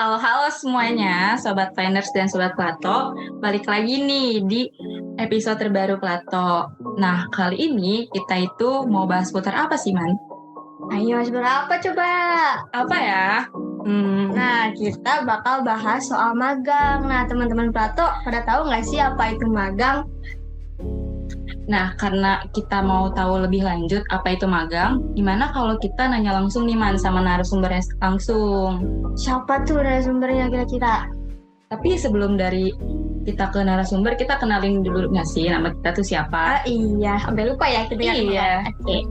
Halo semuanya, Sobat Finers dan Sobat Plato. Balik lagi nih di episode terbaru Plato. Nah, kali ini kita itu mau bahas putar apa sih, Man? Ayo, berapa coba? Apa ya? Nah, kita bakal bahas soal magang. Nah, teman-teman Plato, pada tahu nggak sih apa itu magang? Nah, karena kita mau tahu lebih lanjut apa itu magang, gimana kalau kita nanya langsung nih, Man, sama narasumbernya langsung? Siapa tuh narasumbernya kira-kira? Tapi sebelum dari kita ke narasumber, kita kenalin dulu nggak sih nama kita tuh siapa? Iya, sampai lupa ya kita. Iya. Oke.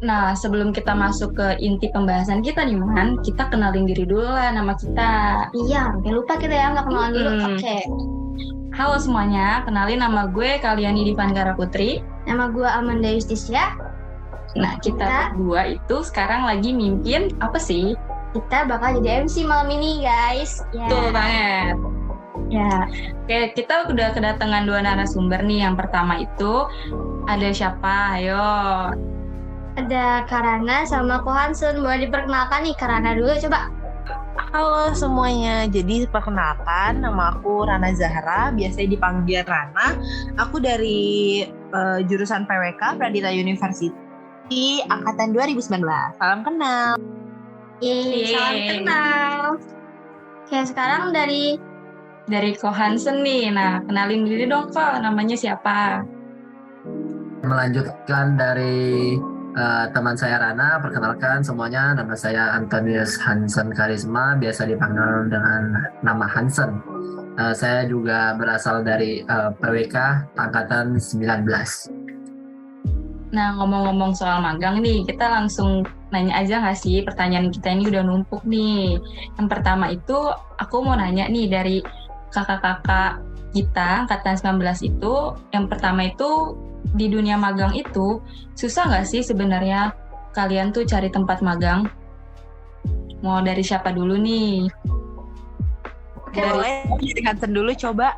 Nah, sebelum kita masuk ke inti pembahasan kita nih, Man, kita kenalin diri dulu lah nama kita. Iya, sampai lupa kita ya, nggak kenalan dulu. Oke. Halo semuanya, kenalin nama gue Kaliani Divanggara Putri. Nama gue Amanda Justisya. Nah, kita berdua itu sekarang lagi mimpin apa sih? Kita bakal jadi MC malam ini, guys. Betul banget. Ya. Oke, kita udah kedatangan dua narasumber nih. Yang pertama itu ada siapa? Ayo. Ada Karana sama Ko Hansen. Boleh diperkenalkan nih, Karana dulu coba. Halo semuanya, jadi perkenalkan nama aku Rana Zahra, biasanya dipanggil Rana. Aku dari jurusan PWK Pradita University angkatan 2019. Salam kenal. Salam kenal. Oke, sekarang dari Ko Hansen nih. Nah, kenalin diri dong, Ko. Namanya siapa? Melanjutkan dari teman saya Rana, perkenalkan semuanya, nama saya Antonius Hansen Karisma, biasa dipanggil dengan nama Hansen. Saya juga berasal dari PWK angkatan 19. Nah, ngomong-ngomong soal magang nih, kita langsung nanya aja nggak sih? Pertanyaan kita ini udah numpuk nih. Yang pertama itu, aku mau nanya nih dari kakak-kakak kita, angkatan 19 itu, yang pertama itu, di dunia magang itu, susah nggak sih sebenarnya kalian tuh cari tempat magang? Mau dari siapa dulu nih? Boleh, dari Hansen dulu coba.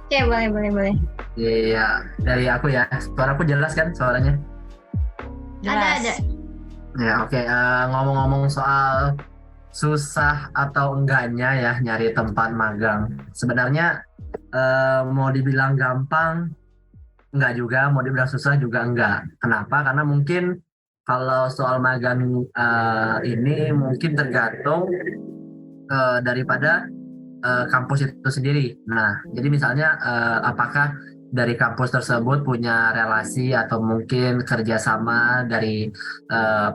Oke, boleh. Iya, dari aku ya. Suaraku jelas kan suaranya? Jelas. Ada. Ya, oke. Ngomong-ngomong soal susah atau enggaknya ya nyari tempat magang. Sebenarnya mau dibilang gampang, enggak juga, mau dibilang susah juga enggak. Kenapa? Karena mungkin kalau soal magang ini mungkin tergantung daripada kampus itu sendiri. Nah, jadi misalnya apakah dari kampus tersebut punya relasi atau mungkin kerjasama dari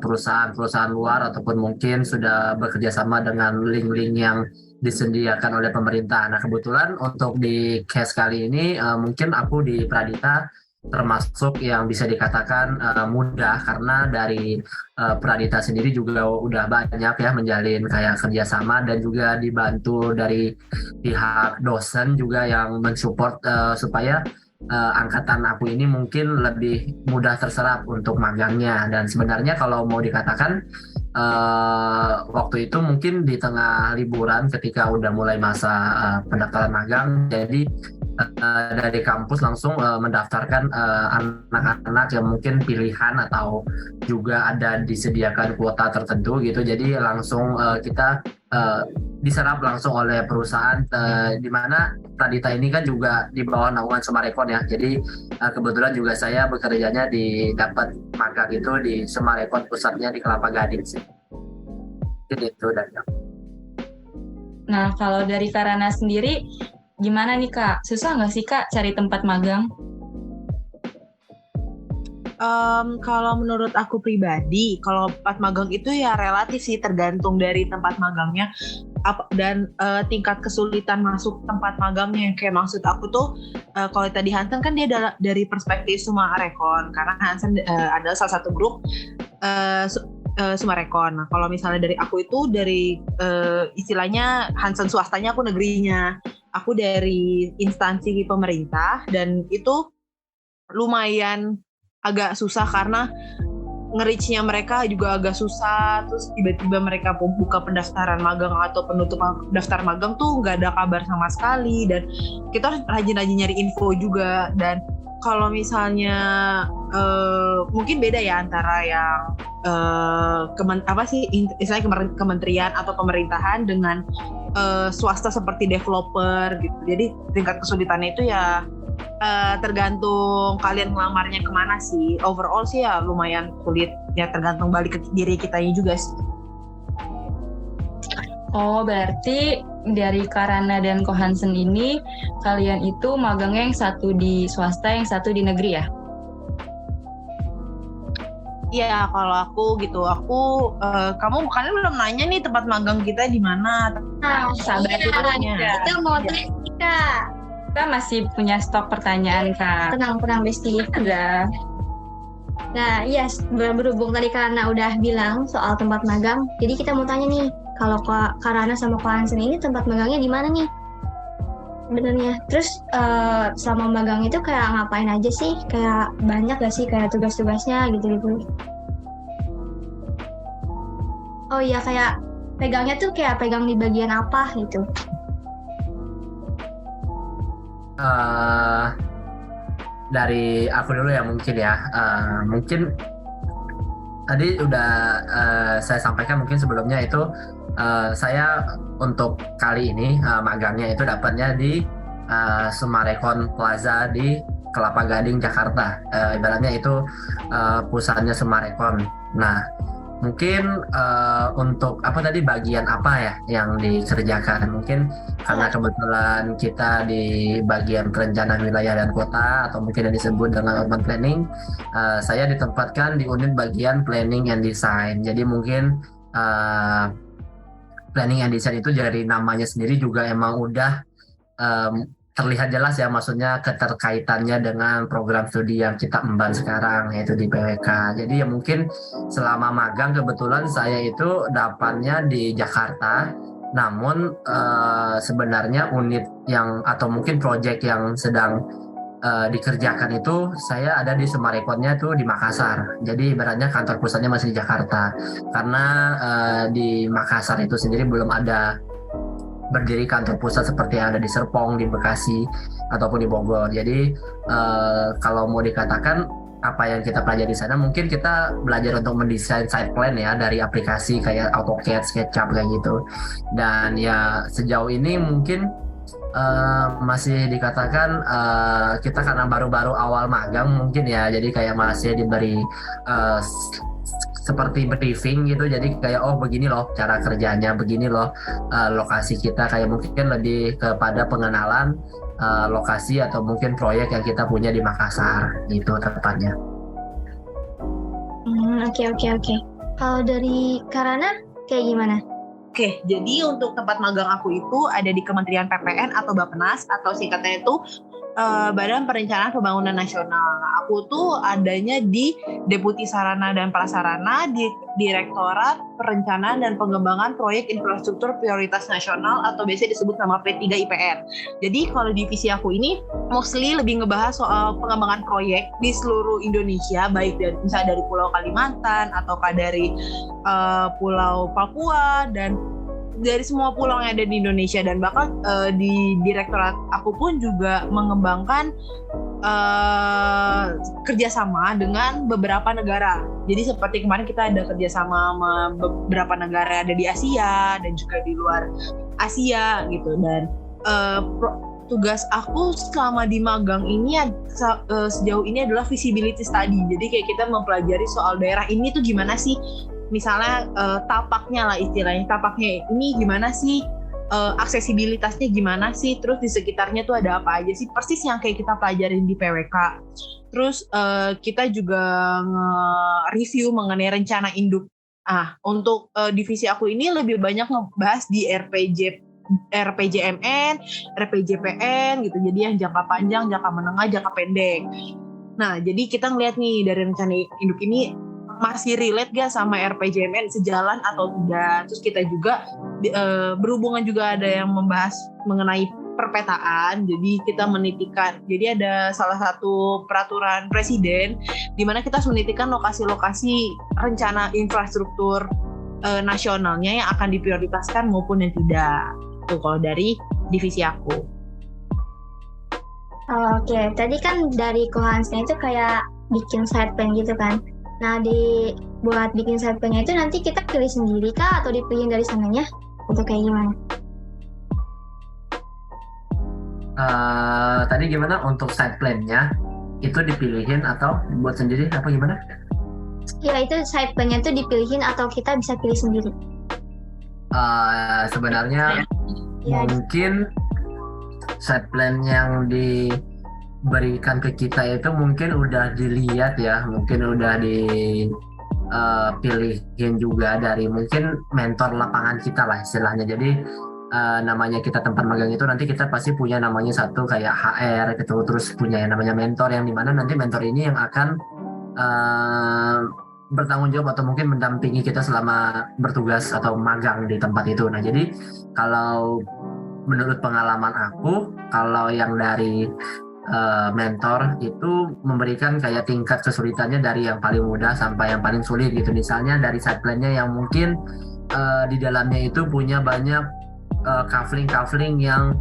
perusahaan-perusahaan luar ataupun mungkin sudah bekerja sama dengan link-link yang disediakan oleh pemerintah. Nah, kebetulan untuk di case kali ini mungkin aku di Pradita termasuk yang bisa dikatakan mudah karena dari Pradita sendiri juga udah banyak ya menjalin kayak kerjasama dan juga dibantu dari pihak dosen juga yang mensupport supaya angkatan aku ini mungkin lebih mudah terserap untuk magangnya. Dan sebenarnya kalau mau dikatakan waktu itu mungkin di tengah liburan ketika udah mulai masa pendaftaran magang, jadi dari kampus langsung mendaftarkan anak-anak yang mungkin pilihan atau juga ada disediakan kuota tertentu gitu. Jadi langsung kita diserap langsung oleh perusahaan di mana Pradita ini kan juga di bawah naungan Sumarekon ya. Jadi kebetulan juga saya bekerjanya di dapat magang itu di Sumarekon, pusatnya di Kelapa Gading sih. Jadi itu dan. Nah, kalau dari Karana sendiri, gimana nih Kak? Susah nggak sih Kak cari tempat magang? Kalau menurut aku pribadi, kalau tempat magang itu ya relatif sih, tergantung dari tempat magangnya dan tingkat kesulitan masuk tempat magangnya. Kayak maksud aku tuh, kalau tadi Hansen kan dia dari perspektif Sumarekon, karena Hansen adalah salah satu grup Sumarekon. Nah, kalau misalnya dari aku itu dari istilahnya Hansen swastanya, aku negerinya. Aku dari instansi pemerintah dan itu lumayan agak susah karena nge-reach-nya mereka juga agak susah. Terus tiba-tiba mereka buka pendaftaran magang atau penutupan daftar magang tuh nggak ada kabar sama sekali, dan kita harus rajin-rajin nyari info juga. Dan kalau misalnya mungkin beda ya antara yang istilahnya kementerian atau pemerintahan dengan swasta seperti developer gitu. Jadi tingkat kesulitannya itu ya tergantung kalian ngelamarnya kemana sih. Overall sih ya lumayan sulit, ya tergantung balik ke diri kitanya juga sih. Oh, berarti dari Karana dan Ko Hansen ini kalian itu magangnya yang satu di swasta, yang satu di negeri ya? Iya, kalau aku gitu, kalian belum nanya nih tempat magang kita di mana. Nah, Sabar iya, kita nanya. kita mau tanya nih, Kak. Kita masih punya stok pertanyaan, Kak. Tenang Besti. Ada. Nah, iya, berhubung tadi karena udah bilang soal tempat magang, jadi kita mau tanya nih, kalau Karana sama Ko Hansen ini tempat magangnya di mana nih? Sebenarnya. Terus selama magang itu kayak ngapain aja sih? Kayak banyak gak sih kayak tugas-tugasnya gitu-gitu? Oh iya, kayak pegangnya tuh kayak pegang di bagian apa gitu? Dari aku dulu ya mungkin ya. Mungkin tadi udah saya sampaikan mungkin sebelumnya itu saya untuk kali ini magangnya itu dapatnya di Sumarekon Plaza di Kelapa Gading, Jakarta. Ibaratnya itu pusatnya Sumarekon. Nah, mungkin untuk apa tadi bagian apa ya yang dikerjakan? Mungkin karena kebetulan kita di bagian perencanaan wilayah dan kota atau mungkin yang disebut dengan urban planning, saya ditempatkan di unit bagian planning and design. Jadi mungkin planning and design itu dari namanya sendiri juga emang udah terlihat jelas ya, maksudnya keterkaitannya dengan program studi yang kita emban sekarang yaitu di PWK. Jadi ya mungkin selama magang kebetulan saya itu dapatnya di Jakarta, namun sebenarnya unit yang atau mungkin proyek yang sedang dikerjakan itu saya ada di Sumarekonnya tuh di Makassar. Jadi ibaratnya kantor pusatnya masih di Jakarta karena di Makassar itu sendiri belum ada berdiri kantor pusat seperti yang ada di Serpong, di Bekasi, ataupun di Bogor. Jadi kalau mau dikatakan apa yang kita pelajari di sana, mungkin kita belajar untuk mendesain site plan ya dari aplikasi kayak AutoCAD, SketchUp kayak gitu. Dan ya sejauh ini mungkin masih dikatakan kita karena baru-baru awal magang mungkin ya, jadi kayak masih diberi seperti briefing gitu, jadi kayak oh begini loh cara kerjanya, begini loh lokasi kita, kayak mungkin lebih kepada pengenalan lokasi atau mungkin proyek yang kita punya di Makassar gitu tepatnya. Oke. Kalau dari Karana kayak gimana? Oke, jadi untuk tempat magang aku itu ada di Kementerian PPN atau Bappenas atau singkatnya itu Badan Perencanaan Pembangunan Nasional. Nah, aku tuh adanya di Deputi Sarana dan Prasarana di Direktorat Perencanaan dan Pengembangan Proyek Infrastruktur Prioritas Nasional atau biasa disebut nama P3IPN. Jadi kalau divisi aku ini mostly lebih ngebahas soal pengembangan proyek di seluruh Indonesia, baik dari misalnya dari Pulau Kalimantan ataukah dari Pulau Papua dan dari semua pulau yang ada di Indonesia. Dan bahkan di direktorat aku pun juga mengembangkan kerjasama dengan beberapa negara. Jadi seperti kemarin kita ada kerjasama sama beberapa negara ada di Asia dan juga di luar Asia gitu. Dan tugas aku selama di magang ini sejauh ini adalah feasibility study. Jadi kayak kita mempelajari soal daerah ini tuh gimana sih, misalnya tapaknya lah istilahnya, tapaknya ini gimana sih, aksesibilitasnya gimana sih, terus di sekitarnya tuh ada apa aja sih, persis yang kayak kita pelajarin di PWK. Terus kita juga nge-review mengenai rencana induk. Untuk divisi aku ini lebih banyak ngebahas di RPJMN, RPJPN gitu, jadi yang jangka panjang, jangka menengah, jangka pendek. Nah, jadi kita ngeliat nih dari rencana induk ini masih relate gak sama RPJMN, sejalan atau tidak. Terus kita juga berhubungan juga ada yang membahas mengenai perpetaan. Jadi kita menitikan, jadi ada salah satu peraturan presiden di mana kita harus menitikan lokasi-lokasi rencana infrastruktur nasionalnya yang akan diprioritaskan maupun yang tidak. Itu kalau dari divisi aku. Oke, tadi kan dari Ko Hansen itu kayak bikin site plan gitu kan. Nah, buat bikin site plan-nya itu nanti kita pilih sendiri kah atau dipilih dari sananya? Atau kayak gimana? Tadi gimana untuk side plan-nya? Itu dipilihin atau buat sendiri apa gimana? Ya itu side plan-nya tuh dipilihin atau kita bisa pilih sendiri. Sebenarnya Ya, mungkin side plan yang diberikan ke kita itu mungkin udah dilihat ya, mungkin udah dipilihin juga dari mungkin mentor lapangan kita lah istilahnya. Jadi namanya kita tempat magang itu nanti kita pasti punya namanya satu kayak HR gitu, terus punya yang namanya mentor yang dimana nanti mentor ini yang akan bertanggung jawab atau mungkin mendampingi kita selama bertugas atau magang di tempat itu. Nah jadi kalau menurut pengalaman aku, kalau yang dari mentor itu memberikan kayak tingkat kesulitannya dari yang paling mudah sampai yang paling sulit gitu. Misalnya dari side plan-nya yang mungkin di dalamnya itu punya banyak kafling yang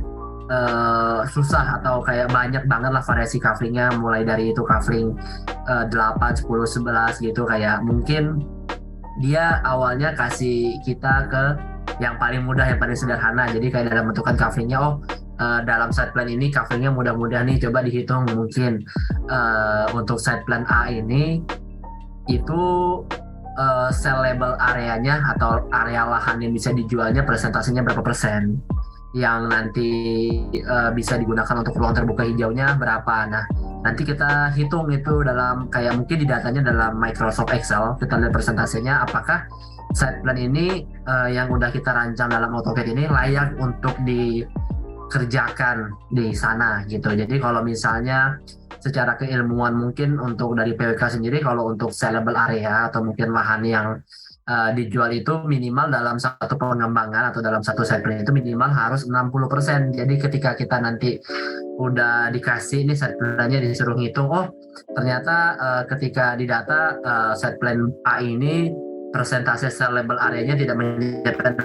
susah atau kayak banyak banget lah variasi kaflingnya, mulai dari itu kafling 8, 10, 11 gitu, kayak mungkin dia awalnya kasih kita ke yang paling mudah, yang paling sederhana. Jadi kayak dalam bentukan kaflingnya, dalam side plan ini kaflingnya mudah-mudah nih, coba dihitung mungkin untuk side plan A ini itu sellable areanya atau area lahan yang bisa dijualnya presentasinya berapa persen, yang nanti bisa digunakan untuk ruang terbuka hijaunya berapa. Nah nanti kita hitung itu dalam kayak mungkin di datanya dalam Microsoft Excel, kita lihat presentasinya apakah site plan ini yang udah kita rancang dalam AutoCAD ini layak untuk dikerjakan di sana gitu. Jadi kalau misalnya secara keilmuan mungkin untuk dari PWK sendiri, kalau untuk sellable area atau mungkin lahan yang dijual itu minimal dalam satu pengembangan atau dalam satu site plan itu minimal harus 60%. Jadi ketika kita nanti udah dikasih ini site plan-nya, disuruh ngitung, ternyata ketika di data site plan A ini persentase sellable area-nya tidak mencapai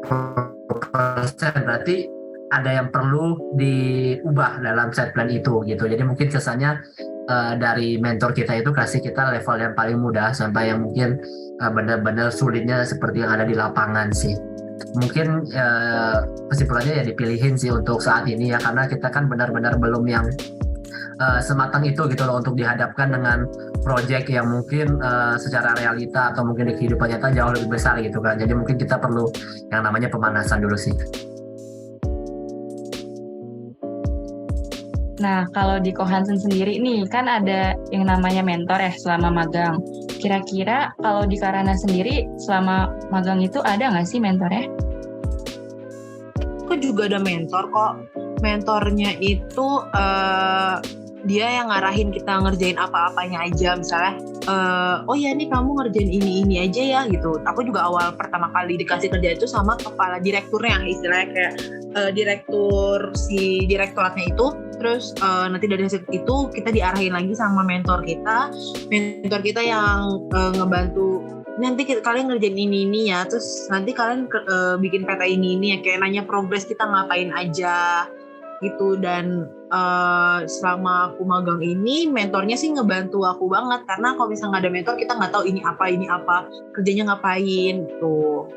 60%, berarti ada yang perlu diubah dalam site plan itu gitu. Jadi mungkin kesannya dari mentor kita itu kasih kita level yang paling mudah sampai yang mungkin benar-benar sulitnya seperti yang ada di lapangan sih. Mungkin kesimpulannya ya dipilihin sih untuk saat ini ya, karena kita kan benar-benar belum yang sematang itu gitu loh untuk dihadapkan dengan project yang mungkin secara realita atau mungkin di kehidupan nyata jauh lebih besar gitu kan. Jadi mungkin kita perlu yang namanya pemanasan dulu sih. Nah, kalau di Kohansen sendiri nih, kan ada yang namanya mentor ya selama magang. Kira-kira kalau di Karana sendiri selama magang itu ada nggak sih mentornya? Aku juga ada mentor kok. Mentornya itu dia yang ngarahin kita ngerjain apa-apanya aja. Misalnya, oh ya nih kamu ngerjain ini aja ya gitu. Aku juga awal pertama kali dikasih kerja itu sama kepala direkturnya, istilahnya kayak direktur si direktoratnya itu. Terus nanti dari hasil itu kita diarahin lagi sama mentor kita yang ngebantu, nanti kalian ngerjain ini ya, terus nanti kalian bikin peta ini ya, kayak nanya progres kita ngapain aja gitu. Dan selama aku magang ini mentornya sih ngebantu aku banget, karena kalau misalnya nggak ada mentor kita nggak tahu ini apa kerjanya ngapain gitu.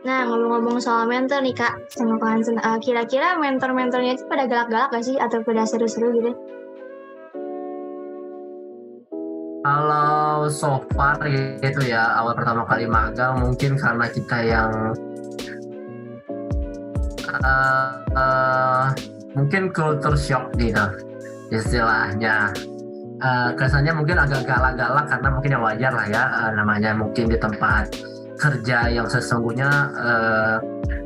Nah, ngomong-ngomong soal mentor nih Kak, sama Kak Hansen, kira-kira mentor-mentornya itu pada galak-galak gak sih? Atau pada seru-seru gitu? Kalau so far gitu ya, awal pertama kali magang mungkin karena kita yang mungkin culture shock gitu istilahnya. Kesannya mungkin agak galak-galak karena mungkin yang wajar lah ya, namanya mungkin di tempat kerja yang sesungguhnya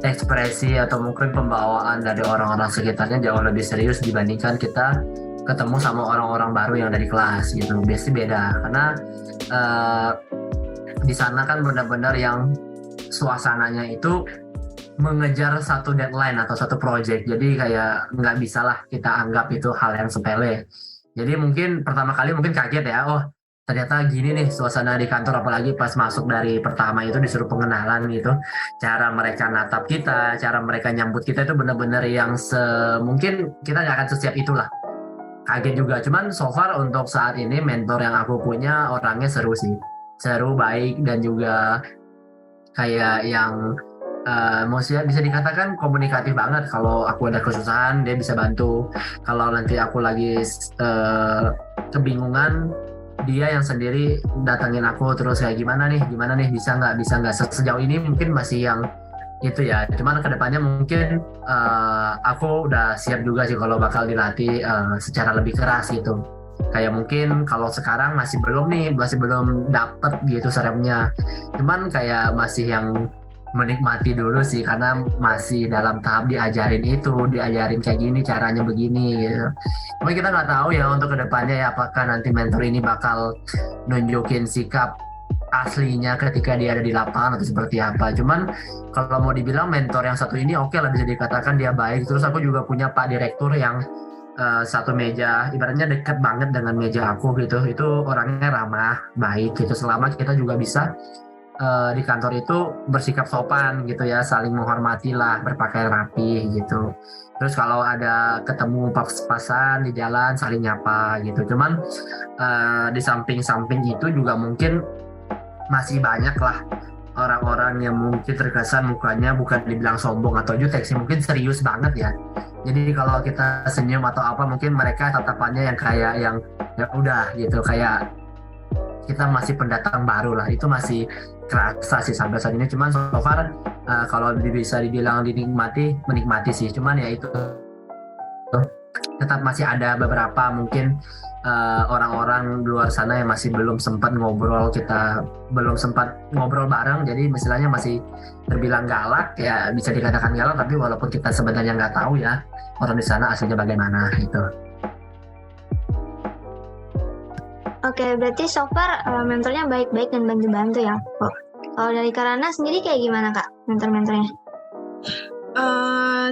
ekspresi atau mungkin pembawaan dari orang-orang sekitarnya jauh lebih serius dibandingkan kita ketemu sama orang-orang baru yang dari kelas gitu. Biasanya beda karena di sana kan benar-benar yang suasananya itu mengejar satu deadline atau satu project, jadi kayak nggak bisa lah kita anggap itu hal yang sepele. Jadi mungkin pertama kali mungkin kaget ya, ternyata gini nih suasana di kantor, apalagi pas masuk dari pertama itu disuruh pengenalan gitu. Cara mereka natap kita, cara mereka nyambut kita itu benar-benar yang mungkin kita nggak akan sesiap itulah. Kaget juga, cuman so far untuk saat ini mentor yang aku punya orangnya seru sih. Seru, baik, dan juga kayak yang maksudnya bisa dikatakan komunikatif banget. Kalau aku ada kesusahan dia bisa bantu, kalau nanti aku lagi kebingungan dia yang sendiri datangin aku terus kayak gimana nih bisa nggak sejauh ini mungkin masih yang itu ya, cuman kedepannya mungkin aku udah siap juga sih kalau bakal dilatih secara lebih keras gitu. Kayak mungkin kalau sekarang masih belum dapet gitu seremnya, cuman kayak masih yang menikmati dulu sih karena masih dalam tahap diajarin kayak gini caranya begini gitu. Cuma kita nggak tahu ya untuk kedepannya ya apakah nanti mentor ini bakal nunjukin sikap aslinya ketika dia ada di lapangan atau seperti apa. Cuman kalau mau dibilang mentor yang satu ini oke lah, bisa dikatakan dia baik. Terus aku juga punya Pak Direktur yang satu meja, ibaratnya deket banget dengan meja aku gitu. Itu orangnya ramah, baik gitu. Selama kita juga bisa di kantor itu bersikap sopan gitu ya, saling menghormati lah, berpakaian rapi gitu. Terus kalau ada ketemu pas-pasan di jalan saling nyapa gitu. Cuman di samping-samping itu juga mungkin masih banyak lah orang-orang yang mungkin terkesan mukanya bukan dibilang sombong atau jutek sih, mungkin serius banget ya. Jadi kalau kita senyum atau apa mungkin mereka tatapannya yang kayak yang ya udah gitu, kayak kita masih pendatang baru lah. Itu masih kerasa sih sampai saat ini. Cuman so far kalau bisa dibilang menikmati sih. Cuman ya itu tetap masih ada beberapa mungkin orang-orang di luar sana yang masih belum sempat ngobrol bareng, jadi istilahnya masih terbilang galak ya, bisa dikatakan galak, tapi walaupun kita sebenarnya nggak tahu ya orang di sana aslinya bagaimana gitu. Oke, berarti so far mentornya baik-baik dan bantu-bantu ya kok. Kalau dari Karana sendiri kayak gimana Kak mentor-mentornya?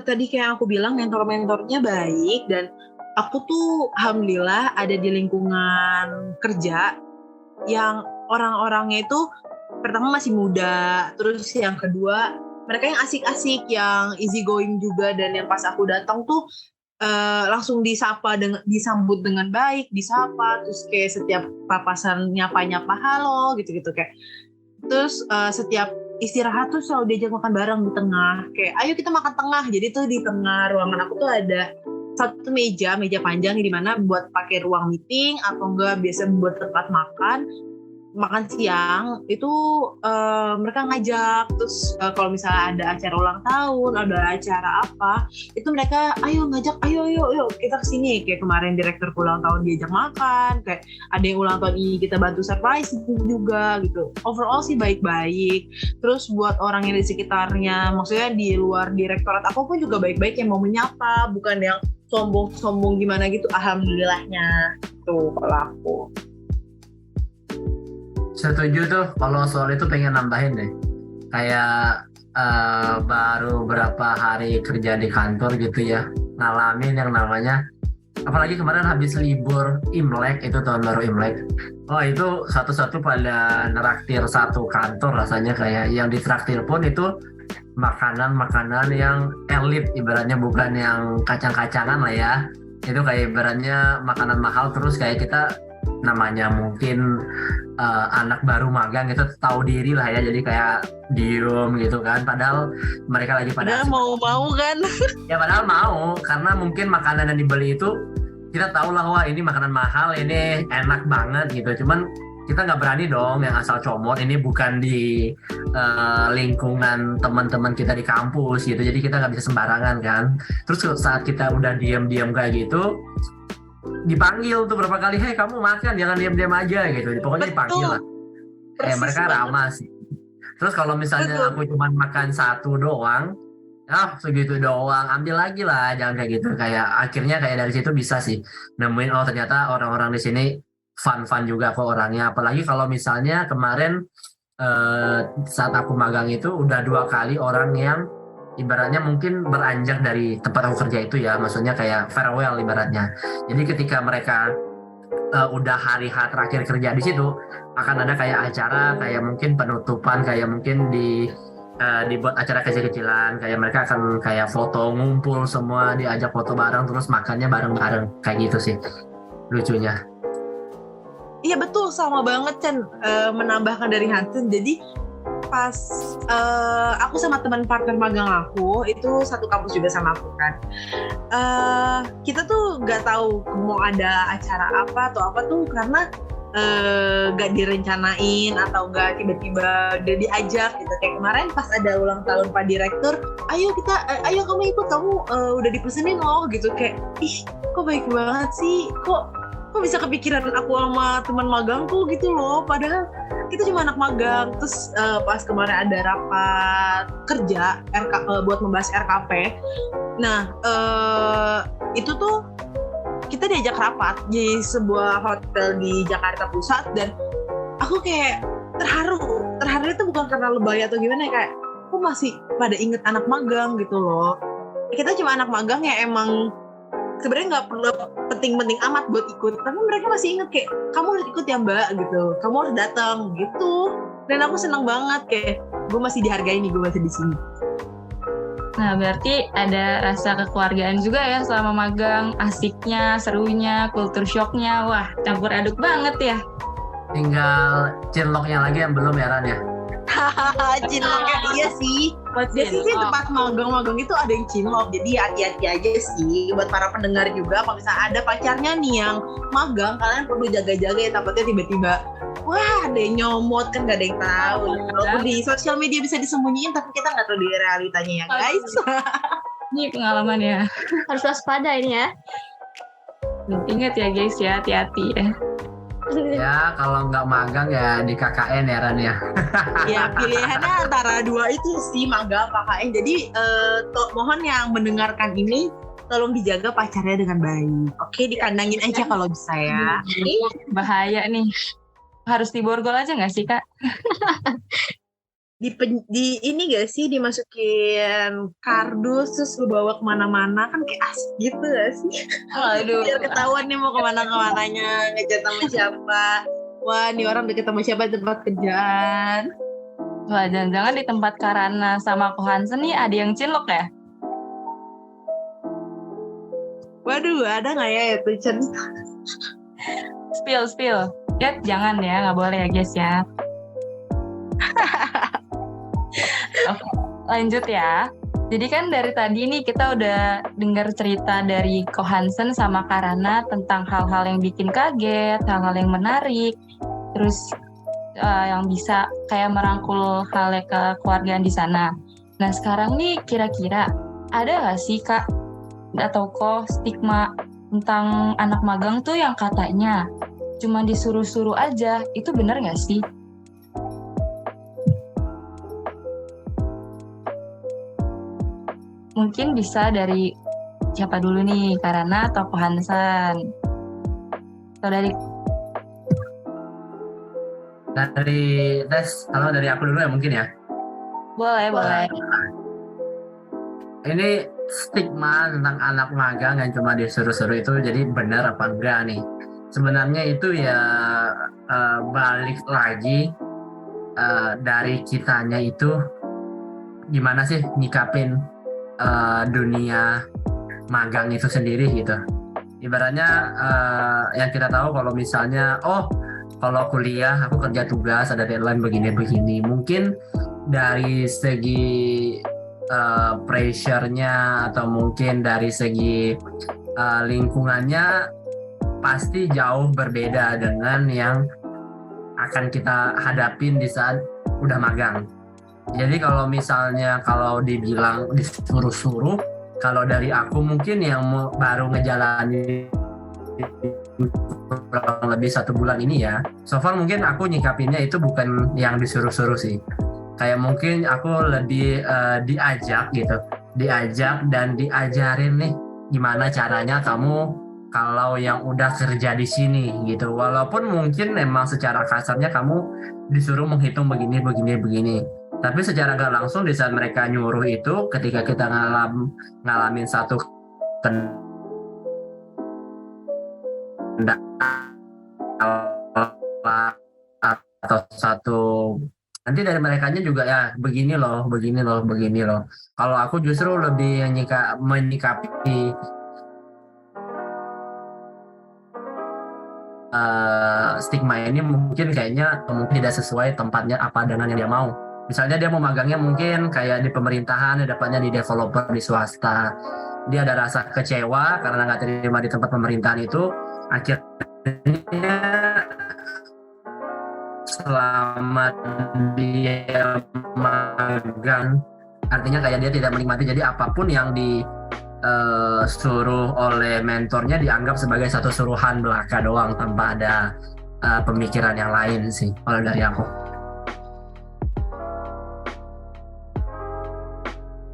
Tadi kayak aku bilang mentor-mentornya baik, dan aku tuh alhamdulillah ada di lingkungan kerja yang orang-orangnya itu pertama masih muda, terus yang kedua mereka yang asik-asik, yang easy going juga, dan yang pas aku datang tuh langsung disambut dengan baik, disapa, terus kayak setiap papasan nyapa halo gitu-gitu kayak. Terus setiap istirahat tuh selalu diajak makan bareng di tengah, kayak ayo kita makan tengah. Jadi tuh di tengah ruangan aku tuh ada satu meja panjang di mana buat pakai ruang meeting atau enggak biasa buat tempat makan siang itu mereka ngajak. Terus kalau misalnya ada acara ulang tahun, ada acara apa, itu mereka ngajak ayo kita kesini. Kayak kemarin direktur ulang tahun diajak makan, kayak ada yang ulang tahun ini kita bantu surprise juga gitu. Overall sih baik-baik. Terus buat orang yang di sekitarnya, maksudnya di luar direktorat aku pun juga baik-baik, yang mau menyapa, bukan yang sombong gimana gitu. Alhamdulillahnya tuh kalau aku. Setuju tuh, kalau soal itu pengen nambahin deh. Kayak baru berapa hari kerja di kantor gitu ya, ngalamin yang namanya, apalagi kemarin habis libur Imlek, itu tahun baru Imlek. Oh itu satu-satu pada neraktir satu kantor, rasanya kayak yang ditraktir pun itu makanan yang elit, ibaratnya bukan yang kacang-kacangan lah ya. Itu kayak ibaratnya makanan mahal, terus kayak kita namanya mungkin anak baru magang itu tahu diri lah ya, jadi kayak diem gitu kan, padahal mereka lagi pada mau kan ya, padahal mau, karena mungkin makanan yang dibeli itu kita tahu lah, wah ini makanan mahal, ini enak banget gitu. Cuman kita nggak berani dong yang asal comot, ini bukan di lingkungan teman-teman kita di kampus gitu, jadi kita nggak bisa sembarangan kan. Terus saat kita udah diam-diam kayak gitu, dipanggil tuh berapa kali, hei kamu makan, jangan diam-diam aja gitu. Pokoknya dipanggil lah. Mereka ramah sih. Terus kalau misalnya aku cuma makan satu doang, segitu doang, ambil lagi lah, jangan kayak gitu. Kayak akhirnya kayak dari situ bisa sih nemuin, oh ternyata orang-orang di sini fun juga kok orangnya. Apalagi kalau misalnya kemarin saat aku magang itu udah 2 kali orang yang ibaratnya mungkin beranjak dari tempat aku kerja itu ya, maksudnya kayak farewell ibaratnya. Jadi ketika mereka udah hari H terakhir kerja di situ, akan ada kayak acara, kayak mungkin penutupan, kayak mungkin dibuat acara kecil-kecilan, kayak mereka akan kayak foto, ngumpul semua, diajak foto bareng, terus makannya bareng-bareng, kayak gitu sih lucunya. Iya betul, sama banget Chan, menambahkan dari Hansen. Jadi pas aku sama teman partner magang aku itu satu kampus juga sama aku kan. Kita tuh nggak tahu mau ada acara apa atau apa tuh karena gak direncanain atau gak tiba-tiba udah diajak gitu. Kayak kemarin pas ada ulang tahun Pak Direktur, ayo kamu ikut, kamu udah dipesenin loh gitu. Kayak ih kok baik banget sih, kok bisa kepikiran aku sama teman magangku gitu loh, padahal kita cuma anak magang. Terus pas kemarin ada rapat kerja buat membahas RKP. Nah itu tuh kita diajak rapat di sebuah hotel di Jakarta Pusat dan aku kayak terharu itu bukan karena lebay atau gimana, kayak aku masih pada inget anak magang gitu loh. Kita cuma anak magang ya, emang sebenarnya nggak perlu penting-penting amat buat ikut, tapi mereka masih inget kayak kamu harus ikut ya mbak gitu, kamu harus datang gitu. Dan aku senang banget kayak gue masih dihargai nih, gue masih di sini. Nah, berarti ada rasa kekeluargaan juga ya selama magang, asiknya, serunya, kultur shocknya, wah campur aduk banget ya. Tinggal cinloknya lagi yang belum ya Ran ya. Cinloknya iya sih. Biasanya sih tempat magang-magang itu ada yang cinlok, jadi hati-hati aja sih buat para pendengar juga. Kalau misalnya ada pacarnya nih yang magang, kalian perlu jaga-jaga ya, takutnya tiba-tiba wah ada yang nyomot, kan gak ada yang tahu. Walaupun di sosial media bisa disembunyiin, tapi kita nggak tahu di realitanya ya guys. Ini pengalaman ya. Harus waspada ini ya. Ingat ya guys ya, hati-hati ya. Ya kalau nggak magang ya di KKN ya Ran ya. Ya pilihannya antara dua itu sih, magang KKN. Jadi mohon yang mendengarkan ini tolong dijaga pacarnya dengan baik. Oke, dikandangin aja kalau bisa ya. Bahaya nih. Harus diborgol aja nggak sih Kak? Di ini gak sih dimasukin kardus terus lu bawa kemana-mana, kan kayak asik gitu gak sih? Aduh. Biar ketahuan nih mau kemana-kemananya, ngechat sama siapa. Wah, nih orang deket sama siapa di tempat kerjaan. Wah, jangan-jangan di tempat Karana sama Ko Hansen nih ada yang cinlok ya? Waduh, ada nggak ya itu cerita? Spill. Ya, jangan ya, nggak boleh ya guys ya. Oke, lanjut ya. Jadi kan dari tadi nih kita udah dengar cerita dari Ko Hansen sama Karana tentang hal-hal yang bikin kaget, hal-hal yang menarik, terus yang bisa kayak merangkul hal kekeluargaan di sana. Nah sekarang nih kira-kira ada nggak sih Kak atau Ko stigma tentang anak magang tuh yang katanya cuma disuruh-suruh aja, itu benar nggak sih? Mungkin bisa dari siapa dulu nih, Karana atau Ko Hansen? Atau dari kalau dari aku dulu ya mungkin ya. boleh. Ini stigma tentang anak magang yang cuma disuruh-suruh itu jadi benar apa enggak nih? Sebenarnya itu ya balik lagi dari kitanya itu gimana sih nyikapin dunia magang itu sendiri gitu. Ibaratnya yang kita tahu kalau misalnya kalau kuliah aku kerja tugas ada deadline begini. Mungkin dari segi pressure-nya atau mungkin dari segi lingkungannya pasti jauh berbeda dengan yang akan kita hadapin di saat udah magang. Jadi kalau misalnya kalau dibilang disuruh-suruh, kalau dari aku mungkin yang baru ngejalanin kurang lebih 1 bulan ini ya, so far mungkin aku nyikapinnya itu bukan yang disuruh-suruh sih. Kayak mungkin aku lebih diajak dan diajarin nih gimana caranya kamu kalau yang udah kerja di sini gitu. Walaupun mungkin memang secara kasarnya kamu disuruh menghitung begini. Tapi secara nggak langsung di saat mereka nyuruh itu, ketika kita ngalamin satu atau satu nanti dari merekanya juga ya begini loh. Kalau aku justru lebih menyikapi stigma ini mungkin kayaknya mungkin tidak sesuai tempatnya apa dengan yang dia mau. Misalnya dia mau magangnya mungkin kayak di pemerintahan, dapatnya di developer di swasta. Dia ada rasa kecewa karena nggak terima di tempat pemerintahan itu, akhirnya selama dia magang, artinya kayak dia tidak menikmati. Jadi apapun yang disuruh oleh mentornya dianggap sebagai satu suruhan belaka doang tanpa ada pemikiran yang lain sih kalau dari aku.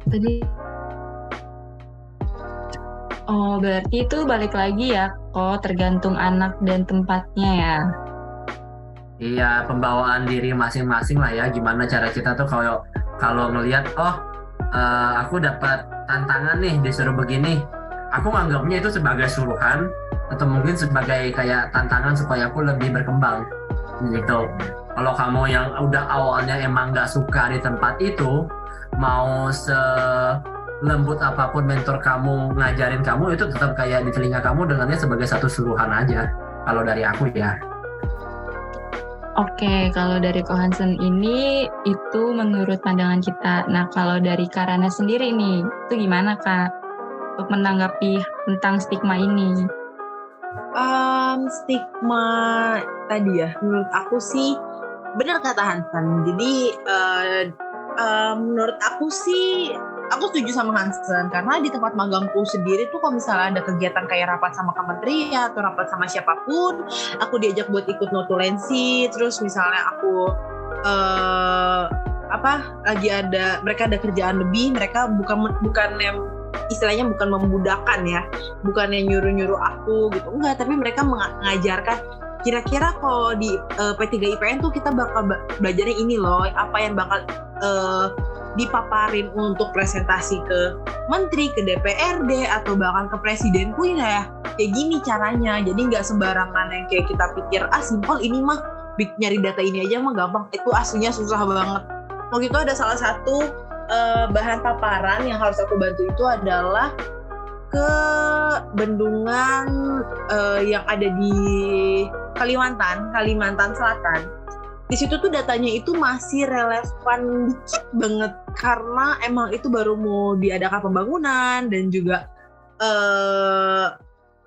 Tadi berarti itu balik lagi ya, tergantung anak dan tempatnya ya. Iya, pembawaan diri masing-masing lah ya. Gimana cara kita tuh kalau ngelihat aku dapat tantangan nih disuruh begini, aku nganggapnya itu sebagai suruhan atau mungkin sebagai kayak tantangan supaya aku lebih berkembang gitu. Kalau kamu yang udah awalnya emang nggak suka di tempat itu, mau selembut apapun mentor kamu ngajarin kamu, itu tetap kayak di telinga kamu dengannya sebagai satu suruhan aja. Kalau dari aku ya. Oke, kalau dari Ko Hansen ini itu menurut pandangan kita. Nah, kalau dari Karana sendiri nih, itu gimana Kak untuk menanggapi tentang stigma ini? Stigma tadi ya, menurut aku sih benar kata Hansen. Jadi menurut aku sih, aku setuju sama Hansen karena di tempat magangku sendiri tuh kalau misalnya ada kegiatan kayak rapat sama kementerian atau rapat sama siapapun, aku diajak buat ikut notulensi. Terus misalnya aku lagi ada, mereka ada kerjaan lebih, mereka bukan yang istilahnya bukan membudakkan ya, bukan yang nyuruh-nyuruh aku gitu, enggak, tapi mereka mengajarkan kira-kira kalau di P3 IPN tuh kita bakal belajarnya ini loh, apa yang bakal dipaparin untuk presentasi ke menteri, ke DPRD atau bahkan ke presiden pun ya kayak gini caranya. Jadi nggak sembarangan yang kayak kita pikir simpel ini mah nyari data ini aja mah gampang, itu aslinya susah banget. Waktu itu ada salah satu bahan paparan yang harus aku bantu itu adalah ke bendungan yang ada di Kalimantan Selatan. Di situ tuh datanya itu masih relevan dikit banget karena emang itu baru mau diadakan pembangunan dan juga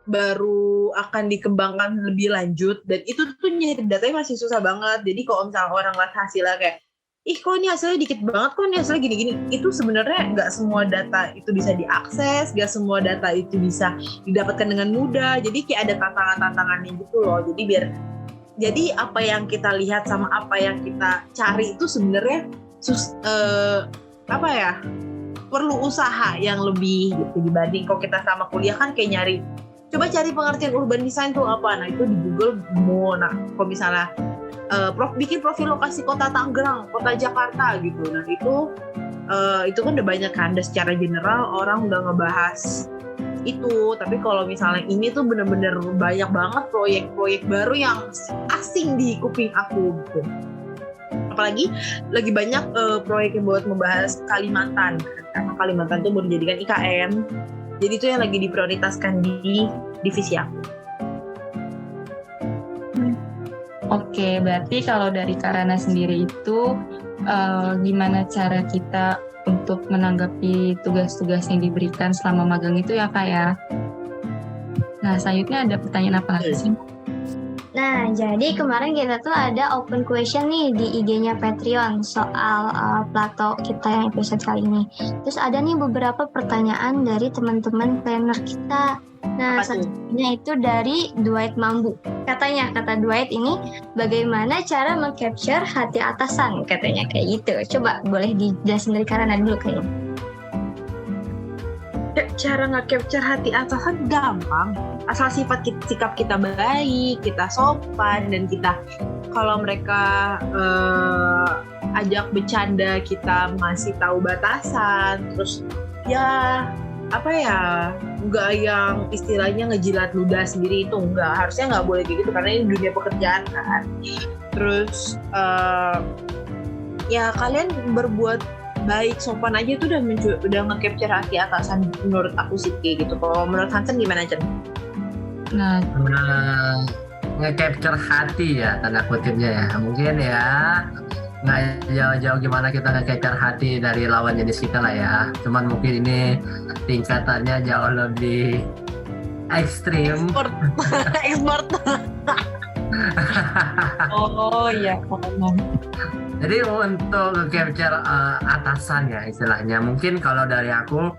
baru akan dikembangkan lebih lanjut, dan itu tuh nyari datanya masih susah banget. Jadi kalau misalnya orang lihat hasilnya kayak kok ini hasilnya dikit banget, kok ini hasilnya gini-gini, itu sebenarnya nggak semua data itu bisa diakses, nggak semua data itu bisa didapatkan dengan mudah. Jadi kayak ada tantangan-tantangannya gitu loh. Jadi apa yang kita lihat sama apa yang kita cari itu sebenarnya perlu usaha yang lebih gitu dibanding kalau kita sama kuliah kan kayak nyari, coba cari pengertian urban design tuh apa, nah itu di Google mau. Nah kalau misalnya bikin profil lokasi kota Tangerang, kota Jakarta gitu, nah itu kan udah banyak kan, udah secara general orang udah ngebahas itu. Tapi kalau misalnya ini tuh bener-bener banyak banget proyek-proyek baru yang asing di kuping aku gitu. Apalagi lagi banyak proyek yang buat membahas Kalimantan, karena Kalimantan tuh baru dijadikan IKN, jadi itu yang lagi diprioritaskan di divisi aku. Oke, berarti kalau dari Karana sendiri itu gimana cara kita untuk menanggapi tugas-tugas yang diberikan selama magang itu ya Kak ya? Nah, selanjutnya ada pertanyaan apa lagi sih? Nah, jadi kemarin kita tuh ada open question nih di IG-nya Patreon soal plato kita yang episode kali ini. Terus ada nih beberapa pertanyaan dari teman-teman planner kita. Nah, satunya itu dari Dwight Mambu. Kata Dwight ini, bagaimana cara meng-capture hati atasan? Katanya kayak gitu. Coba boleh dijelasin dari Karana dulu kayaknya. Cara nge-capture hati atasan gampang. Asal sikap kita baik, kita sopan, dan kita kalau mereka ajak bercanda kita masih tahu batasan. Terus ya nggak yang istilahnya ngejilat ludah sendiri, itu nggak, harusnya nggak boleh gitu karena ini dunia pekerjaan kan. Terus ya kalian berbuat baik, sopan aja tuh udah nge-capture hati atasan menurut aku sih kayak gitu. Kalau menurut Hansen gimana Chen? Nah, nge-capture hati ya tanda kutipnya ya, mungkin ya nggak jauh-jauh gimana kita ngekecar hati dari lawan jenis kita lah ya. Cuman mungkin ini tingkatannya jauh lebih ekstrim. Expert. Oh iya, paham. Jadi untuk nge-capture atasan ya istilahnya, mungkin kalau dari aku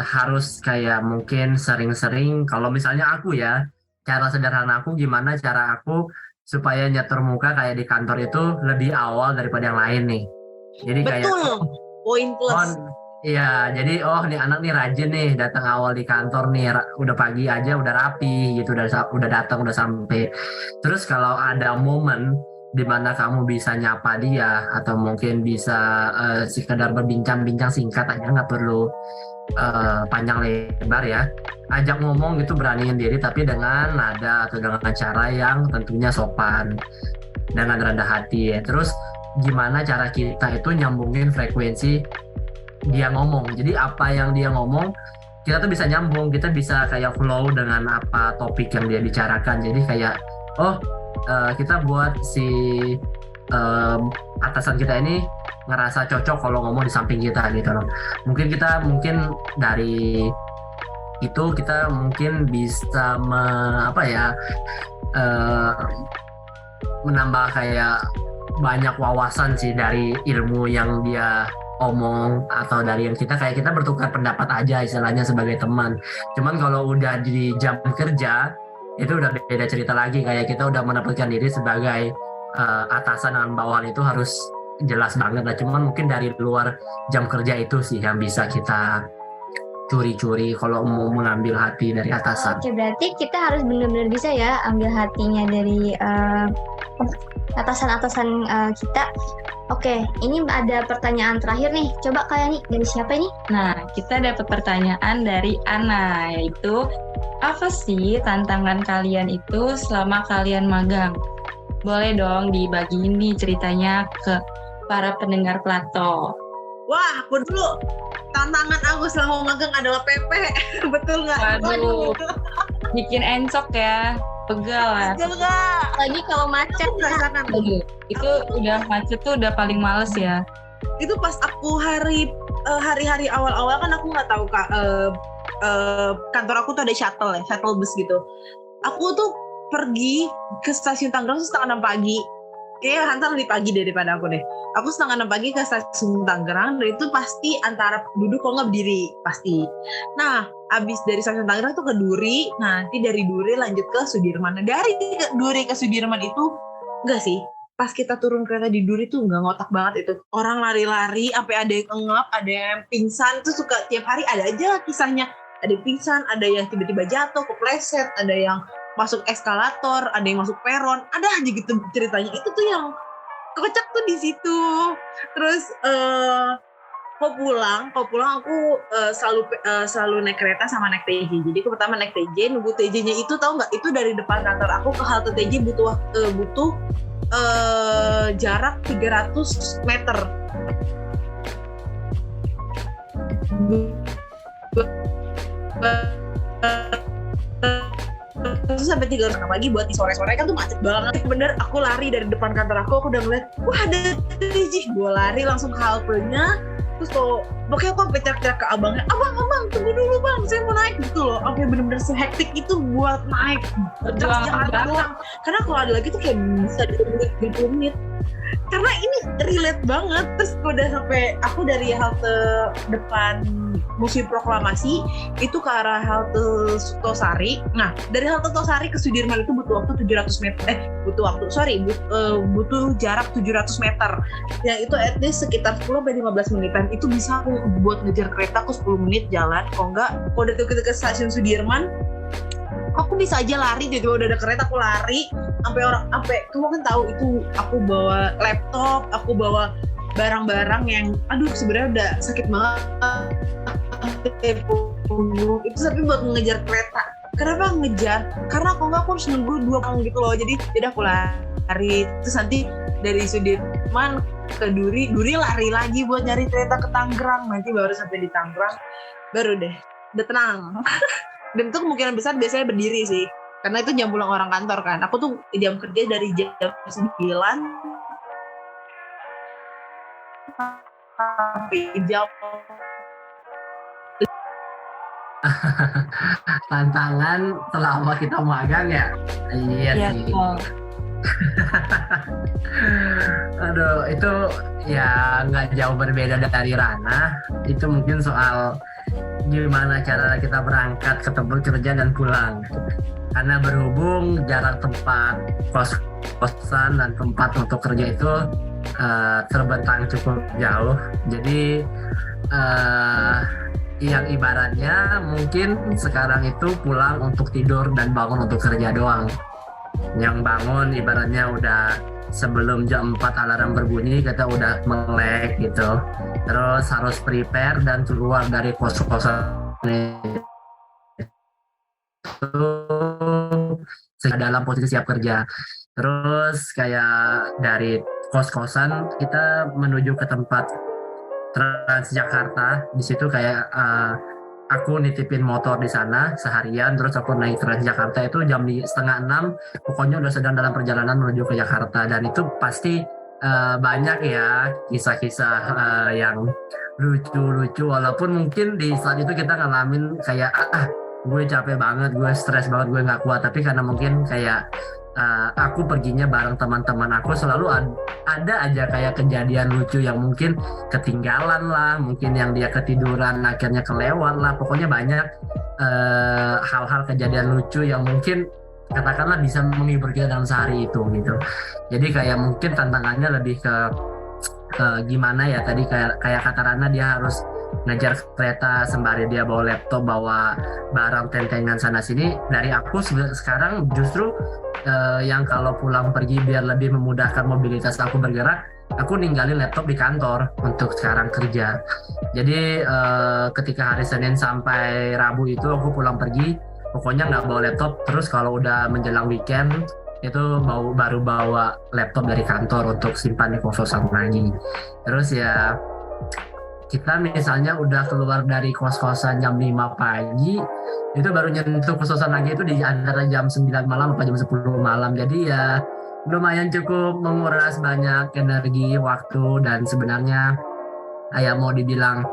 harus kayak mungkin sering-sering, kalau misalnya aku ya, cara sederhana aku gimana cara aku supaya nyetor muka kayak di kantor itu lebih awal daripada yang lain nih. Jadi kayak Betul. Poin plus. iya, jadi nih anak nih rajin nih datang awal di kantor nih, udah pagi aja udah rapi gitu, udah datang udah sampai. Terus kalau ada momen di mana kamu bisa nyapa dia atau mungkin bisa sekedar berbincang-bincang singkat aja, nggak perlu panjang lebar ya. Ajak ngomong gitu, beraniin diri tapi dengan nada atau dengan cara yang tentunya sopan, dengan rendah hati ya. Terus gimana cara kita itu nyambungin frekuensi dia ngomong. Jadi apa yang dia ngomong kita tuh bisa nyambung, kita bisa kayak flow dengan apa topik yang dia bicarakan. Jadi kayak kita buat si atasan kita ini ngerasa cocok kalau ngomong di samping kita gitu loh. Mungkin dari itu kita mungkin bisa menambah kayak banyak wawasan sih dari ilmu yang dia omong, atau dari yang kita bertukar pendapat aja istilahnya sebagai teman. Cuman kalau udah di jam kerja itu udah beda cerita lagi, kayak kita udah mendapatkan diri sebagai atasan dan bawahan itu harus jelas banget lah. Cuman mungkin dari luar jam kerja itu sih yang bisa kita curi-curi kalau mau mengambil hati dari atasan. Oke, berarti kita harus benar-benar bisa ya ambil hatinya dari atasan-atasan kita. Oke, ini ada pertanyaan terakhir nih. Coba kalian nih, dari siapa ini? Nah, kita dapat pertanyaan dari Ana, yaitu apa sih tantangan kalian itu selama kalian magang? Boleh dong dibagiin nih ceritanya ke para pendengar Plato. Wah, aku dulu. Tantangan aku selama magang adalah PP. Betul nggak? Waduh, bikin encok ya, pegal ya. Betul nggak? Lagi kalau macet. Aku merasakan. Itu udah macet tuh udah paling males ya. Itu pas aku hari-hari awal-awal kan aku nggak tahu Kak, kantor aku tuh ada shuttle bus gitu. Aku tuh pergi ke stasiun Tangerang 5:30 pagi. Kayaknya Hansan lebih pagi daripada aku deh. Aku 5:30 pagi ke stasiun Tangerang, dan itu pasti antara duduk kalau nggak berdiri pasti. Nah, abis dari stasiun Tangerang tuh ke Duri, nanti dari Duri lanjut ke Sudirman. Nah, dari Duri ke Sudirman itu enggak sih. Pas kita turun kereta di Duri tuh nggak ngotak banget itu. Orang lari-lari, sampai ada yang ngap, ada yang pingsan. Tuh suka tiap hari ada aja kisahnya. Ada yang pingsan, ada yang tiba-tiba jatuh, kepleset, ada yang masuk eskalator, ada yang masuk peron, ada aja gitu ceritanya. Itu tuh yang kocak tuh di situ. Terus kok pulang aku selalu naik kereta sama naik TJ. Jadi aku pertama naik TJ, nunggu TJ-nya itu tahu nggak? Itu dari depan kantor aku ke halte TJ butuh jarak 300 meter. Terus sampai 3 jam lagi buat di sore-sore kan tuh macet banget. Bener, aku lari dari depan kantor aku udah ngeliat, wah ada TJ. Gue lari langsung ke haltenya. Terus pokoknya aku sampai teriak-teriak ke abangnya, abang, tunggu dulu bang, saya mau naik gitu loh. Sampai bener-bener sehektik itu buat naik Jakarta doang. Karena kalau ada lagi tuh kayak bisa 20 menit. Karena ini relate banget. Terus aku dari halte depan Museum Proklamasi itu ke arah halte Tosari. Nah, dari halte Tosari ke Sudirman itu butuh waktu 700 meter. Butuh jarak 700 meter. Yang itu at least sekitar 10-15 menitan. Itu bisa aku buat ngejar kereta aku 10 menit jalan. Kalau enggak, kalau udah ke stasiun Sudirman, aku bisa aja lari. Jadi udah ada kereta aku lari sampai kamu kan tahu itu aku bawa laptop, aku bawa barang-barang yang sebenarnya udah sakit banget. Itu tapi buat mengejar kereta. Kenapa ngejar? Karena kalau nggak aku harus nunggu 2 jam gitu loh. Jadi aku lari. Terus nanti dari Sudirman ke Duri lari lagi buat nyari kereta ke Tangerang. Nanti baru sampai di Tangerang, baru deh udah tenang. Dan itu kemungkinan besar biasanya berdiri sih, karena itu jam pulang orang kantor kan. Aku tuh jam kerja dari jam 9 sampai jam. Tantangan selama kita magang ya. Iya Iya, sih. betul. Aduh, itu ya nggak jauh berbeda dari Rana. Itu mungkin soal gimana cara kita berangkat ke tempat kerja dan pulang. Karena berhubung jarak tempat kos-kosan dan tempat untuk kerja itu terbentang cukup jauh. Jadi yang ibaratnya mungkin sekarang itu pulang untuk tidur dan bangun untuk kerja doang. Yang bangun ibaratnya udah sebelum jam 4 alarm berbunyi kita udah melek gitu. Terus harus prepare dan keluar dari kos-kosan itu dalam posisi siap kerja. Terus kayak dari kos-kosan kita menuju ke tempat Transjakarta. Di situ kayak aku nitipin motor di sana seharian, terus aku naik Transjakarta itu jam 5:30, pokoknya udah sedang dalam perjalanan menuju ke Jakarta. Dan itu pasti banyak ya kisah-kisah yang lucu-lucu, walaupun mungkin di saat itu kita ngalamin kayak gue capek banget, gue stres banget, gue nggak kuat. Tapi karena mungkin kayak aku perginya bareng teman-teman aku, selalu ada aja kayak kejadian lucu yang mungkin ketinggalan lah, mungkin yang dia ketiduran akhirnya kelewat lah. Pokoknya banyak hal-hal kejadian lucu yang mungkin katakanlah bisa menghibur kita dalam sehari itu gitu. Jadi kayak mungkin tantangannya lebih ke gimana ya, tadi kayak kata Rana, dia harus ngejar kereta sembari dia bawa laptop, bawa barang tentengan sana sini. Dari aku sekarang justru yang kalau pulang pergi biar lebih memudahkan mobilitas aku bergerak, aku ninggalin laptop di kantor untuk sekarang kerja. Jadi ketika hari Senin sampai Rabu itu aku pulang pergi, pokoknya nggak bawa laptop. Terus kalau udah menjelang weekend itu baru bawa laptop dari kantor untuk simpan di kos-kosan lagi. Terus ya kita misalnya udah keluar dari kos-kosan jam 5 pagi, itu baru nyentuh kos-kosan lagi itu di antara jam 9 malam atau jam 10 malam. Jadi ya lumayan cukup menguras banyak energi, waktu, dan sebenarnya ya mau dibilang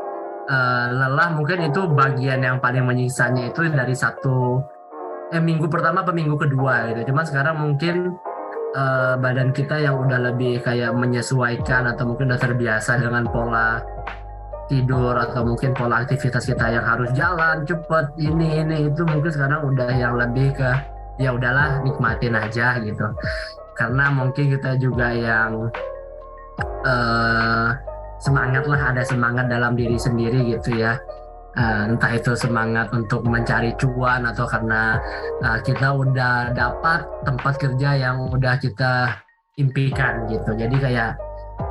lelah, mungkin itu bagian yang paling menyiksanya itu dari minggu pertama atau minggu kedua gitu. Cuma sekarang mungkin badan kita yang udah lebih kayak menyesuaikan atau mungkin udah terbiasa dengan pola tidur atau mungkin pola aktivitas kita yang harus jalan cepet ini itu, mungkin sekarang udah yang lebih ke ya udahlah nikmatin aja gitu. Karena mungkin kita juga yang semangat lah, ada semangat dalam diri sendiri gitu ya. Entah itu semangat untuk mencari cuan atau karena kita udah dapat tempat kerja yang udah kita impikan gitu. Jadi kayak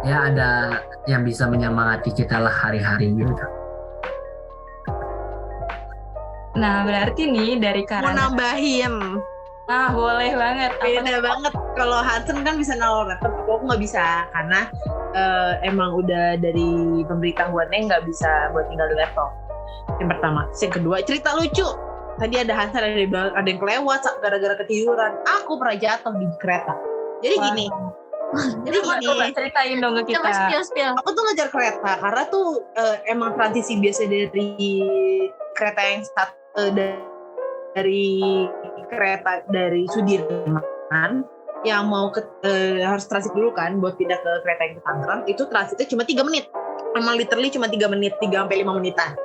ya ada yang bisa menyemangati kita lah hari-hari gitu. Nah, berarti nih dari Mau Karana. nambahin, Boleh banget. beda banget. Kalau Hansen kan bisa naruh laptop, aku nggak bisa karena emang udah dari pemberitahuannya nggak bisa buat tinggal di laptop. Yang pertama. Yang kedua, cerita lucu. Tadi ada Hansen, ada yang kelewat gara-gara ketiduran. Aku pernah jatuh di kereta. Jadi gini. Coba ceritain dong ke Coba kita. spill. Aku tuh ngejar kereta karena tuh emang transisi biasa dari kereta yang dari kereta dari Sudirman yang mau harus transit dulu kan buat pindah ke kereta yang ke Tangerang. Itu transitnya cuma 3 menit. Emang literally cuma 3 menit, 3-5 menitan.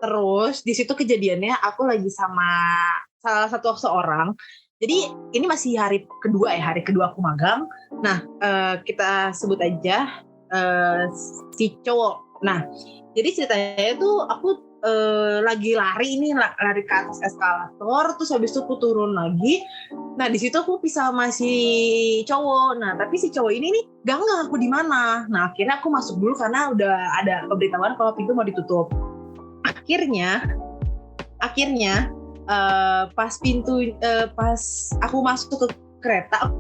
Terus di situ kejadiannya aku lagi sama salah satu seorang. Jadi ini masih hari kedua aku magang. Nah, kita sebut aja si cowok. Nah, jadi ceritanya tuh aku lagi lari ke atas eskalator, terus habis itu aku turun lagi. Nah, di situ aku pisah sama si cowok. Nah, tapi si cowok ini nih ganggu aku di mana. Nah, akhirnya aku masuk dulu karena udah ada pemberitahuan kalau pintu mau ditutup. Akhirnya pas aku masuk ke kereta,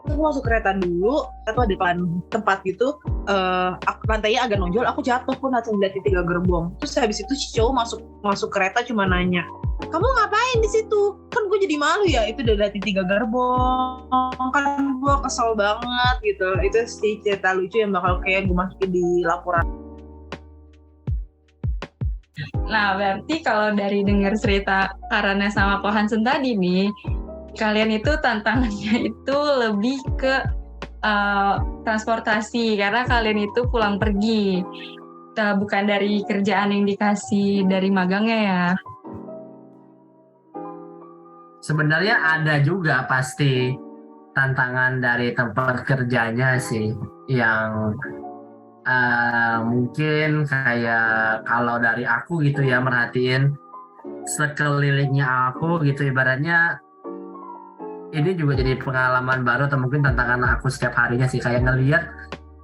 aku masuk kereta dulu, itu ada depan tempat gitu. lantainya agak nonjol, aku jatuh pun langsung lihat di 3 gerbong. Terus habis itu si cowok masuk kereta cuma nanya, kamu ngapain di situ? Kan gue jadi malu ya, itu udah lihat di 3 gerbong, kan gue kesel banget gitu. Itu sih cerita lucu yang bakal kayak gue masukin di laporan. Nah, berarti kalau dari dengar cerita Karana sama Ko Hansen tadi nih, kalian itu tantangannya itu lebih ke transportasi, karena kalian itu pulang pergi, bukan dari kerjaan yang dikasih dari magangnya ya. Sebenarnya ada juga pasti tantangan dari tempat kerjanya sih, yang mungkin kayak kalau dari aku gitu ya, merhatiin sekelilingnya aku gitu, ibaratnya ini juga jadi pengalaman baru atau mungkin tantangan aku setiap harinya sih, kayak ngelihat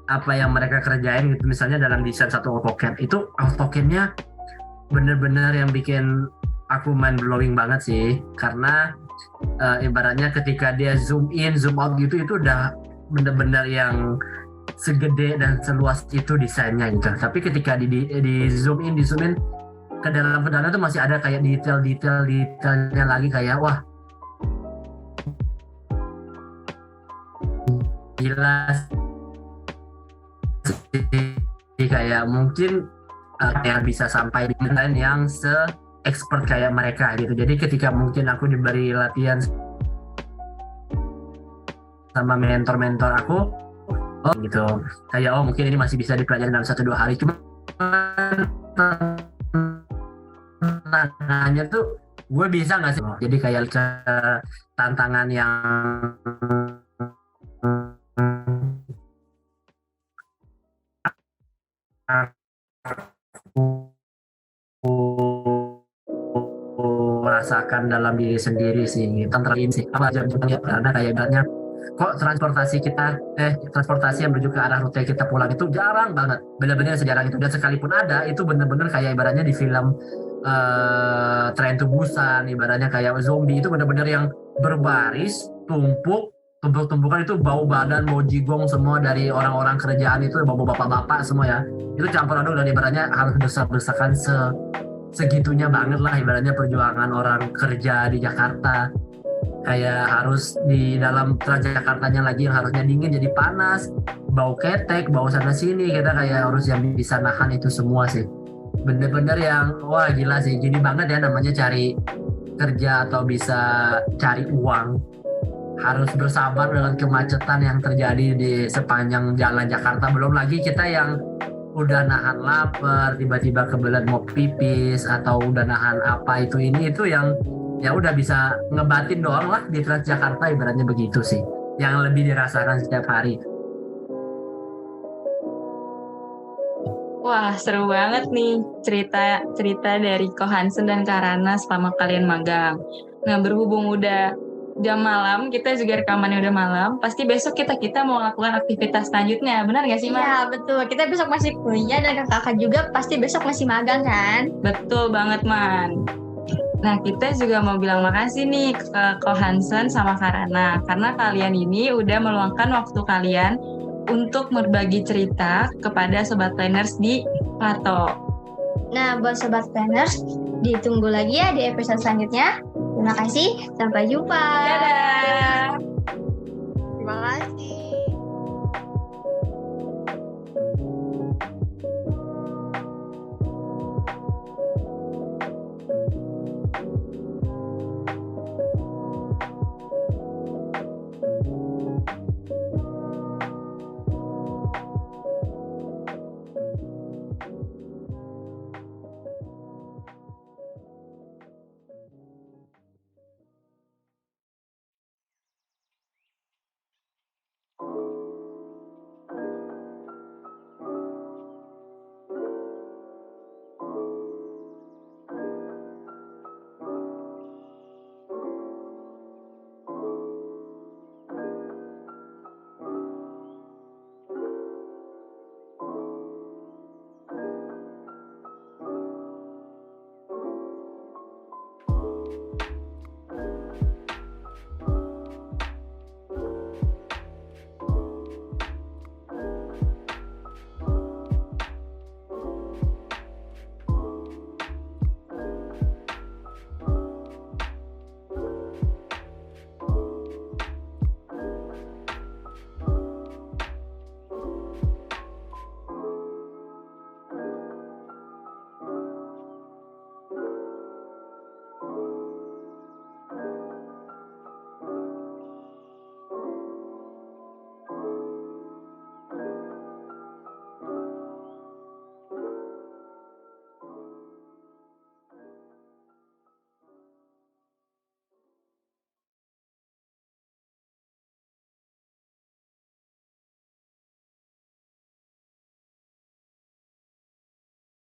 apa yang mereka kerjain gitu. Misalnya dalam desain satu AutoCAD, itu AutoCAD-nya bener-bener yang bikin aku mind blowing banget sih, karena ibaratnya ketika dia zoom in zoom out gitu, itu udah bener-bener yang segede dan seluas itu desainnya gitu. Tapi ketika di zoom in ke dalam itu masih ada kayak detailnya lagi, kayak wah gila sih, kayak mungkin yang bisa sampai di desain yang se-expert kayak mereka gitu. Jadi ketika mungkin aku diberi latihan sama mentor aku, oh gitu, kayak oh mungkin ini masih bisa dipelajari dalam 1-2 hari, cuma tantangannya tuh gue bisa nggak sih. Jadi kayak tantangan yang merasakan dalam diri sendiri sih, tantangan sih apa aja karena kayak ibaratnya kok transportasi yang menuju ke arah rute kita pulang itu jarang banget, benar-benar sejarang itu, dan sekalipun ada itu benar-benar kayak ibaratnya di film Train to Busan, ibaratnya kayak zombie, itu benar-benar yang berbaris tumpuk-tumpukan, itu bau badan, bau jigong semua dari orang-orang kerjaan, itu bau bapak-bapak semua ya, itu campur aduk, dan ibaratnya harus desak-desakan segitunya banget lah ibaratnya perjuangan orang kerja di Jakarta. Kayak harus di dalam Transjakartanya lagi yang harusnya dingin jadi panas, bau ketek, bau sana sini, kita kayak harus yang bisa nahan itu semua sih. Bener-bener yang wah gila sih, gini banget ya namanya cari kerja atau bisa cari uang. Harus bersabar dengan kemacetan yang terjadi di sepanjang jalan Jakarta. Belum lagi kita yang udah nahan lapar, tiba-tiba kebelet mau pipis, atau udah nahan apa itu yang ya udah bisa ngebatin doang lah di Transjakarta, ibaratnya begitu sih yang lebih dirasakan setiap hari. Wah, seru banget nih cerita dari Ko Hansen dan Karana selama kalian magang. Nah, berhubung udah jam malam, kita juga rekamannya udah malam, pasti besok kita mau melakukan aktivitas selanjutnya, benar nggak sih, Ma? Iya, betul. Kita besok masih kuliah dan kakak juga pasti besok masih magang kan? Betul banget, Man. Nah, kita juga mau bilang makasih nih ke Ko Hansen sama Karana, karena kalian ini udah meluangkan waktu kalian untuk berbagi cerita kepada Sobat Planners di Plato. Nah, buat Sobat Planners, ditunggu lagi ya di episode selanjutnya. Terima kasih, sampai jumpa. Dadah!